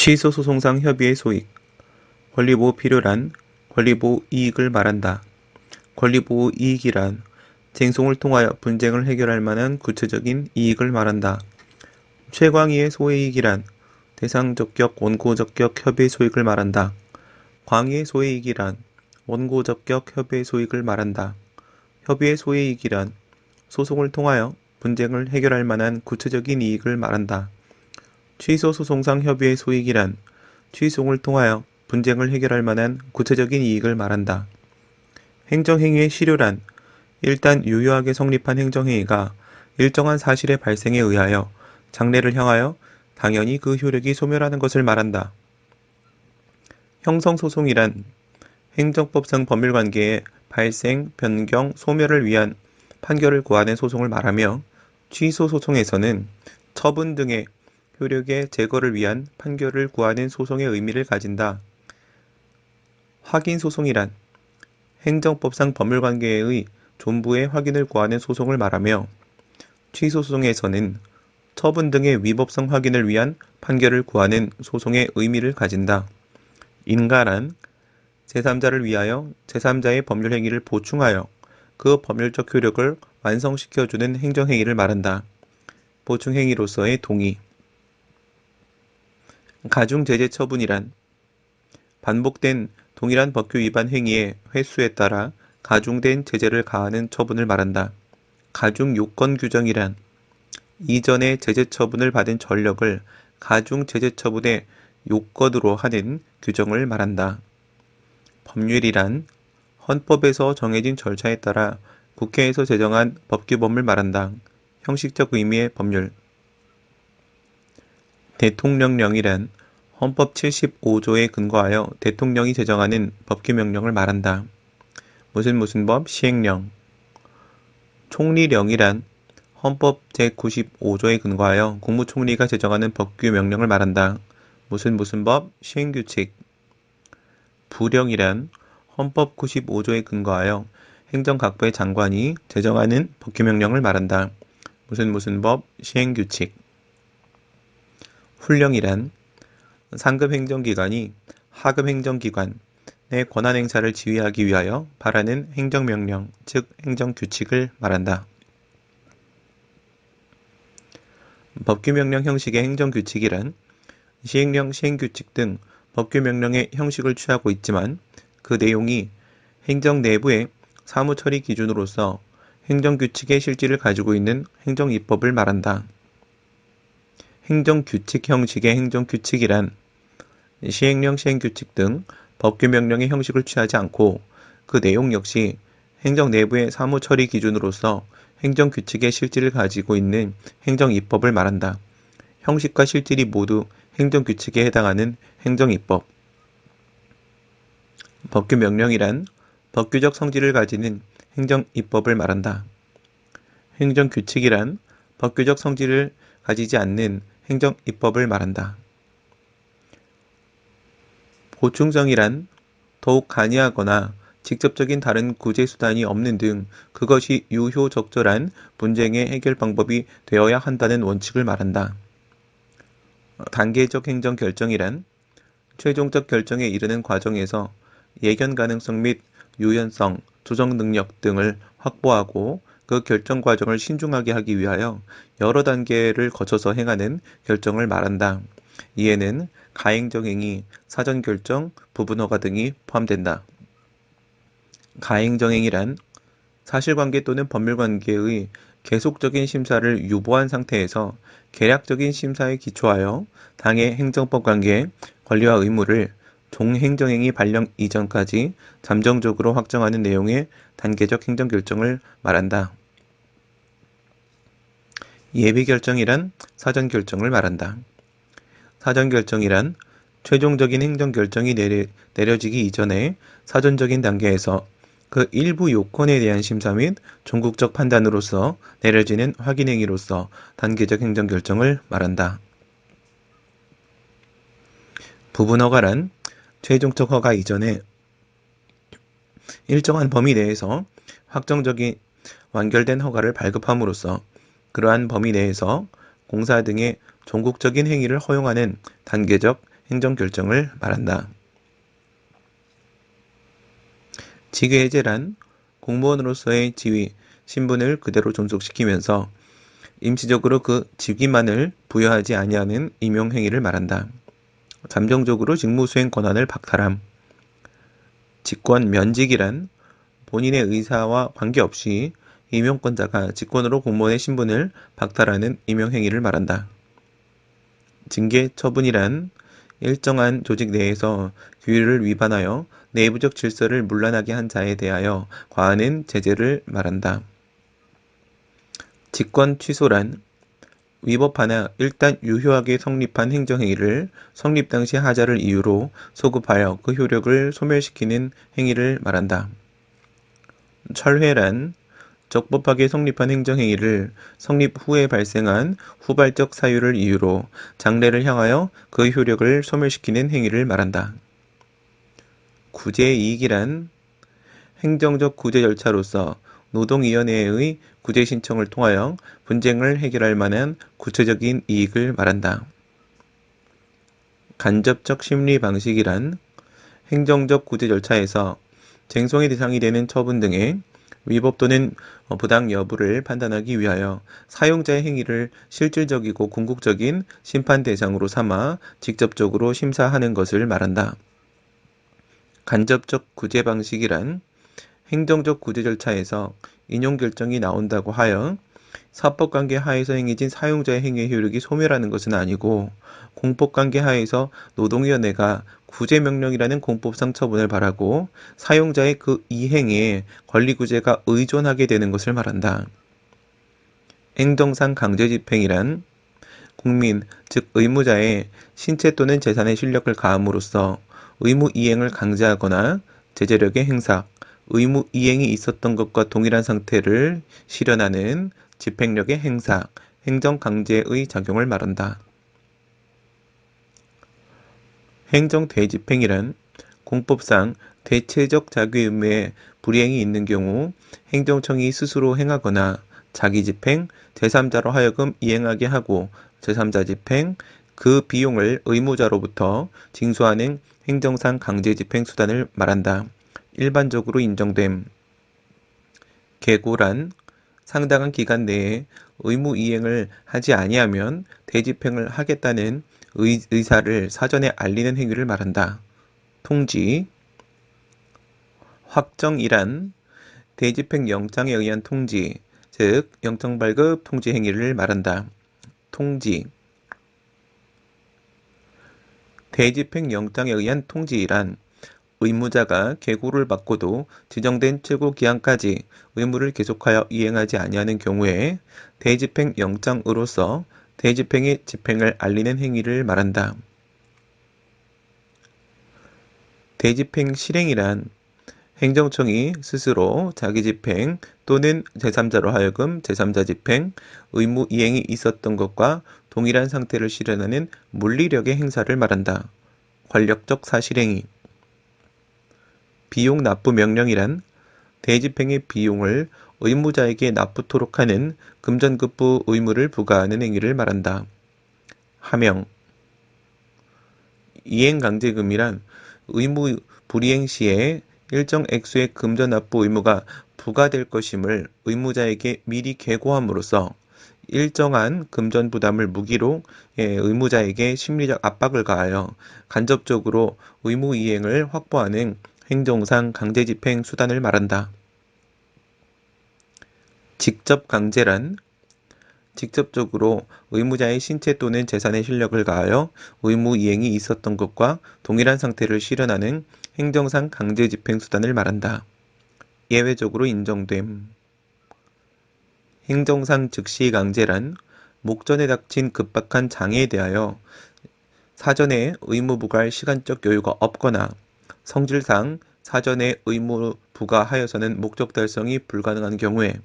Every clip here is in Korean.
취소소송상 협의의 소익, 권리보호 필요란 권리보호 이익을 말한다. 권리보호 이익이란 쟁송을 통하여 분쟁을 해결할 만한 구체적인 이익을 말한다. 최광의의 소해이익이란 대상적격 원고적격 협의의 소익을 말한다. 광의의 소해이익이란 원고적격 협의의 소익을 말한다. 협의의 소해이익이란 소송을 통하여 분쟁을 해결할 만한 구체적인 이익을 말한다. 취소소송상 협의의 소익이란 취소를 통하여 분쟁을 해결할 만한 구체적인 이익을 말한다. 행정행위의 실효란 일단 유효하게 성립한 행정행위가 일정한 사실의 발생에 의하여 장래를 향하여 당연히 그 효력이 소멸하는 것을 말한다. 형성소송이란 행정법상 법률관계의 발생, 변경, 소멸을 위한 판결을 구하는 소송을 말하며 취소소송에서는 처분 등의 효력의 제거를 위한 판결을 구하는 소송의 의미를 가진다. 확인소송이란 행정법상 법률관계의 존부의 확인을 구하는 소송을 말하며 취소소송에서는 처분 등의 위법성 확인을 위한 판결을 구하는 소송의 의미를 가진다. 인가란 제3자를 위하여 제3자의 법률행위를 보충하여 그 법률적 효력을 완성시켜주는 행정행위를 말한다. 보충행위로서의 동의. 가중제재 처분이란 반복된 동일한 법규 위반 행위의 횟수에 따라 가중된 제재를 가하는 처분을 말한다. 가중 요건 규정이란 이전의 제재 처분을 받은 전력을 가중 제재 처분의 요건으로 하는 규정을 말한다. 법률이란 헌법에서 정해진 절차에 따라 국회에서 제정한 법규범을 말한다. 형식적 의미의 법률. 대통령령이란 헌법 75조에 근거하여 대통령이 제정하는 법규명령을 말한다. 무슨 법? 시행령. 총리령이란 헌법 제95조에 근거하여 국무총리가 제정하는 법규명령을 말한다. 무슨 법? 시행규칙. 부령이란 헌법 95조에 근거하여 행정각부의 장관이 제정하는 법규명령을 말한다. 무슨 법? 시행규칙. 훈령이란 상급 행정기관이 하급 행정기관의 권한행사를 지휘하기 위하여 발하는 행정명령, 즉 행정규칙을 말한다. 법규명령 형식의 행정규칙이란 시행령, 시행규칙 등 법규명령의 형식을 취하고 있지만 그 내용이 행정 내부의 사무처리 기준으로서 행정규칙의 실질을 가지고 있는 행정입법을 말한다. 행정규칙 형식의 행정규칙이란 시행령, 시행규칙 등 법규명령의 형식을 취하지 않고 그 내용 역시 행정 내부의 사무처리 기준으로서 행정규칙의 실질을 가지고 있는 행정입법을 말한다. 형식과 실질이 모두 행정규칙에 해당하는 행정입법. 법규명령이란 법규적 성질을 가지는 행정입법을 말한다. 행정규칙이란 법규적 성질을 가지지 않는 행정입법을 말한다. 보충성이란 더욱 간이하거나 직접적인 다른 구제수단이 없는 등 그것이 유효적절한 분쟁의 해결 방법이 되어야 한다는 원칙을 말한다. 단계적 행정결정이란 최종적 결정에 이르는 과정에서 예견 가능성 및 유연성, 조정 능력 등을 확보하고 그 결정 과정을 신중하게 하기 위하여 여러 단계를 거쳐서 행하는 결정을 말한다. 이에는 가행정행위, 사전결정, 부분허가 등이 포함된다. 가행정행위란 사실관계 또는 법률관계의 계속적인 심사를 유보한 상태에서 계략적인 심사에 기초하여 당의 행정법 관계, 권리와 의무를 종행정행위 발령 이전까지 잠정적으로 확정하는 내용의 단계적 행정결정을 말한다. 예비결정이란 사전결정을 말한다. 사전결정이란 최종적인 행정결정이 내려지기 이전에 사전적인 단계에서 그 일부 요건에 대한 심사 및 종국적 판단으로서 내려지는 확인행위로서 단계적 행정결정을 말한다. 부분허가란 최종적 허가 이전에 일정한 범위 내에서 확정적인 완결된 허가를 발급함으로써 그러한 범위 내에서 공사 등의 종국적인 행위를 허용하는 단계적 행정결정을 말한다. 직위해제란 공무원으로서의 지위, 신분을 그대로 존속시키면서 임시적으로 그 직위만을 부여하지 아니하는 임용행위를 말한다. 잠정적으로 직무수행 권한을 박탈함. 직권 면직이란 본인의 의사와 관계없이 임용권자가 직권으로 공무원의 신분을 박탈하는 임용행위를 말한다. 징계 처분이란 일정한 조직 내에서 규율을 위반하여 내부적 질서를 문란하게 한 자에 대하여 과하는 제재를 말한다. 직권 취소란 위법하나 일단 유효하게 성립한 행정행위를 성립 당시 하자를 이유로 소급하여 그 효력을 소멸시키는 행위를 말한다. 철회란 적법하게 성립한 행정행위를 성립 후에 발생한 후발적 사유를 이유로 장래를 향하여 그 효력을 소멸시키는 행위를 말한다. 구제이익이란 행정적 구제 절차로서 노동위원회의 구제 신청을 통하여 분쟁을 해결할 만한 구체적인 이익을 말한다. 간접적 심리 방식이란 행정적 구제 절차에서 쟁송의 대상이 되는 처분 등의 위법 또는 부당 여부를 판단하기 위하여 사용자의 행위를 실질적이고 궁극적인 심판 대상으로 삼아 직접적으로 심사하는 것을 말한다. 간접적 구제 방식이란 행정적 구제 절차에서 인용 결정이 나온다고 하여 사법관계 하에서 행해진 사용자의 행위의 효력이 소멸하는 것은 아니고 공법관계 하에서 노동위원회가 구제명령이라는 공법상 처분을 바라고 사용자의 그 이행에 권리구제가 의존하게 되는 것을 말한다. 행정상 강제집행이란 국민, 즉 의무자의 신체 또는 재산의 실력을 가함으로써 의무 이행을 강제하거나 제재력의 행사, 의무 이행이 있었던 것과 동일한 상태를 실현하는 집행력의 행사, 행정강제의 작용을 말한다. 행정대집행이란 공법상 대체적 자기 의무에 불이행이 있는 경우 행정청이 스스로 행하거나 자기집행, 제3자로 하여금 이행하게 하고 제3자 집행, 그 비용을 의무자로부터 징수하는 행정상 강제집행 수단을 말한다. 일반적으로 인정됨. 계고란 상당한 기간 내에 의무 이행을 하지 아니하면 대집행을 하겠다는 의사를 사전에 알리는 행위를 말한다. 통지. 확정이란 대집행 영장에 의한 통지, 즉 영장 발급 통지 행위를 말한다. 통지. 대집행 영장에 의한 통지이란 의무자가 계고를 받고도 지정된 최고 기한까지 의무를 계속하여 이행하지 아니하는 경우에 대집행 영장으로서 대집행의 집행을 알리는 행위를 말한다. 대집행 실행이란 행정청이 스스로 자기 집행 또는 제3자로 하여금 제3자 집행, 의무 이행이 있었던 것과 동일한 상태를 실현하는 물리력의 행사를 말한다. 권력적 사실행위. 비용 납부 명령이란 대집행의 비용을 의무자에게 납부토록 하는 금전급부 의무를 부과하는 행위를 말한다. 하명. 이행강제금이란 의무 불이행 시에 일정 액수의 금전 납부 의무가 부과될 것임을 의무자에게 미리 계고함으로써 일정한 금전 부담을 무기로 의무자에게 심리적 압박을 가하여 간접적으로 의무 이행을 확보하는 행정상 강제집행 수단을 말한다. 직접 강제란 직접적으로 의무자의 신체 또는 재산의 실력을 가하여 의무 이행이 있었던 것과 동일한 상태를 실현하는 행정상 강제집행 수단을 말한다. 예외적으로 인정됨. 행정상 즉시 강제란 목전에 닥친 급박한 장애에 대하여 사전에 의무 부과할 시간적 여유가 없거나 성질상 사전에 의무 부과하여서는 목적 달성이 불가능한 경우에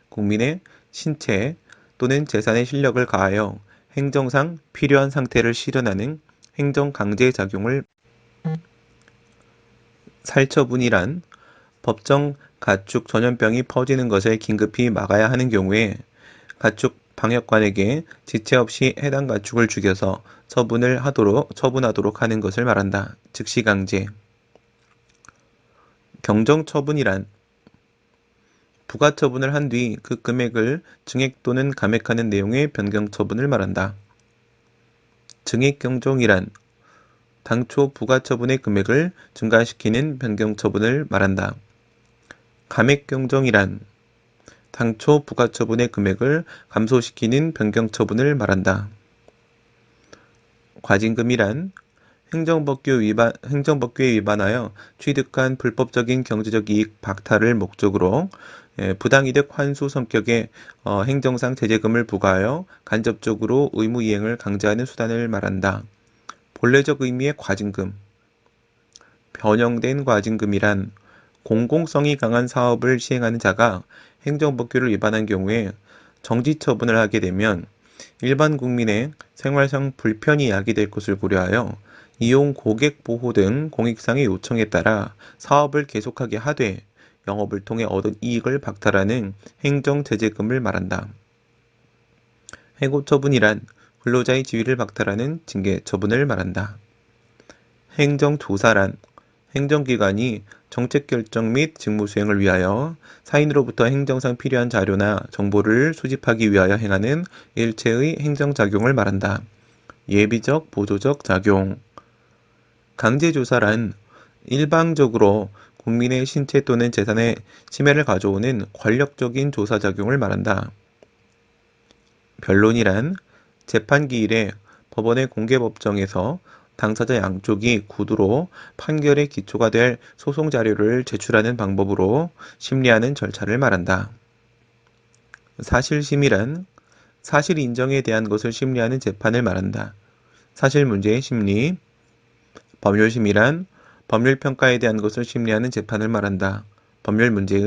국민의 신체 또는 재산의 실력을 가하여 행정상 필요한 상태를 실현하는 행정강제작용을 살처분이란 법정 가축 전염병이 퍼지는 것을 긴급히 막아야 하는 경우에 가축 방역관에게 지체 없이 해당 가축을 죽여서 처분하도록 하는 것을 말한다. 즉시강제. 경정처분이란 부가처분을 한 뒤 그 금액을 증액 또는 감액하는 내용의 변경처분을 말한다. 증액경정이란 당초 부가처분의 금액을 증가시키는 변경처분을 말한다. 감액경정이란 당초 부가처분의 금액을 감소시키는 변경처분을 말한다. 과징금이란 행정법규에 위반하여 취득한 불법적인 경제적 이익 박탈을 목적으로 부당이득 환수 성격의 행정상 제재금을 부과하여 간접적으로 의무 이행을 강제하는 수단을 말한다. 본래적 의미의 과징금. 변형된 과징금이란 공공성이 강한 사업을 시행하는 자가 행정법규를 위반한 경우에 정지처분을 하게 되면 일반 국민의 생활상 불편이 야기될 것을 고려하여 이용 고객 보호 등 공익상의 요청에 따라 사업을 계속하게 하되 영업을 통해 얻은 이익을 박탈하는 행정제재금을 말한다. 해고처분이란 근로자의 지위를 박탈하는 징계처분을 말한다. 행정조사란 행정기관이 정책결정 및 직무수행을 위하여 사인으로부터 행정상 필요한 자료나 정보를 수집하기 위하여 행하는 일체의 행정작용을 말한다. 예비적, 보조적 작용. 강제조사란 일방적으로 국민의 신체 또는 재산의 침해를 가져오는 권력적인 조사작용을 말한다. 변론이란 재판기일에 법원의 공개법정에서 당사자 양쪽이 구두로 판결의 기초가 될 소송 자료를 제출하는 방법으로 심리하는 절차를 말한다. 사실심이란 사실 인정에 대한 것을 심리하는 재판을 말한다. 사실 문제의 심리. 법률심이란 법률평가에 대한 것을 심리하는 재판을 말한다. 법률 문제의